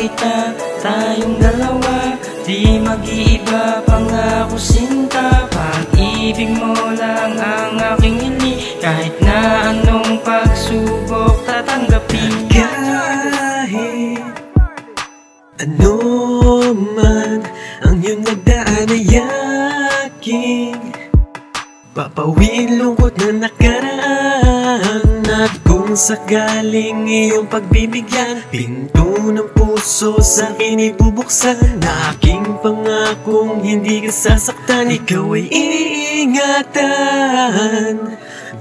kita, tayong dalawa, di mag-iiba, pangako sinta. Pag-ibig mo lang ang aking hili, kahit na anong pagsubok tatanggapin. Kahit ano man ang iyong nagdaan ay aking papawiin lungkot na nakaraan. At kung sakaling iyong pagbibigyan, pinto ng puso sa akin ibubuksan. Na aking pangakong hindi ka sasaktan, ikaw ay iingatan.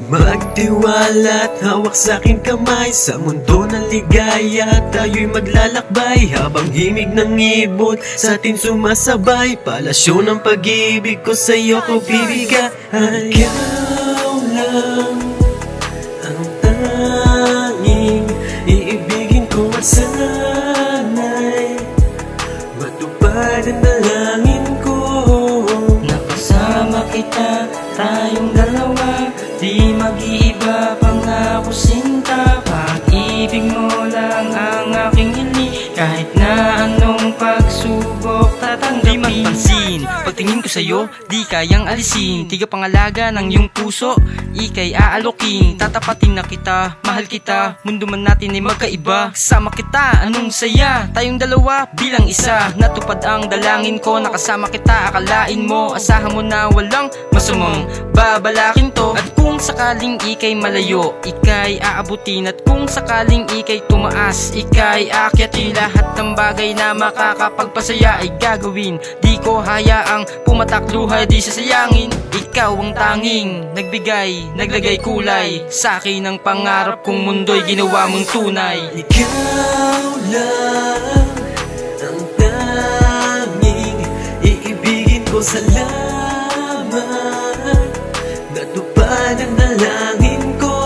Magtiwala at hawak sa aking kamay, sa mundo ng ligaya tayo'y maglalakbay. Habang himig ng ibon sa atin sumasabay, palasyo ng pag-ibig ko sa'yo ko bibigay. Ikaw lang ang tanging iibigin ko at sana'y matupad ang dalangin ko. Nakasama kita, tayong dalawa, di mag-iiba, pangako sinta. Pag-ibig mo lang ang aking hili, kahit na anong pagsubok tatanggapin. Di magpansin, pagtingin ko sa'yo, di kayang alisin. Tiga pangalaga ng iyong puso, ika'y aaloking. Tatapatin na kita, mahal kita, mundo man natin ay magkaiba. Kasama kita, anong saya, tayong dalawa bilang isa. Natupad ang dalangin ko, nakasama kita, akalain mo, asahan mo na walang masamang babalakin to. At kung sakaling ika'y malayo, ika'y aabutin. At kung sakaling ika'y tumaas, ika'y aakyatin. Lahat ng bagay na makakapagpasaya ay gagawin. Di ko hayaang pumatak luha, di sasayangin. Ikaw ang tanging nagbigay, naglagay kulay sa akin ng pangarap kong mundo'y ginawa mong tunay. Ikaw lang ang tanging iibigin ko, salamat. Natupad ang dalangin ko.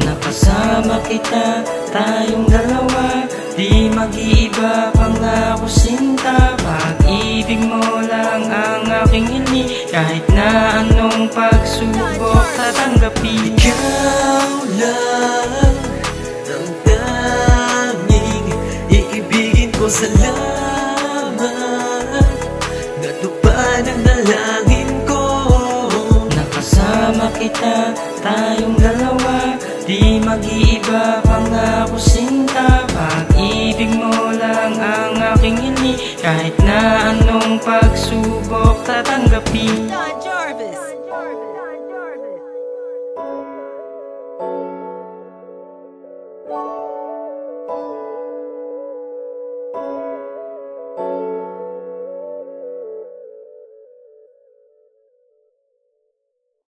Nakasama kita, tayong dalawa, di mag-iiba, pangako sinta. Pag-ibig mo lang ang aking hili, kahit na anong pagsubok tatanggapin. Ikaw lang ang tanging iibigin ko, salamat. Natupad ang dalangin ko. Nakasama kita, tayong dalawa, di mag-iiba, pangako sinta. Pag-ibig mo lang ang aking hili, kahit na anong pagsubok tatanggapin.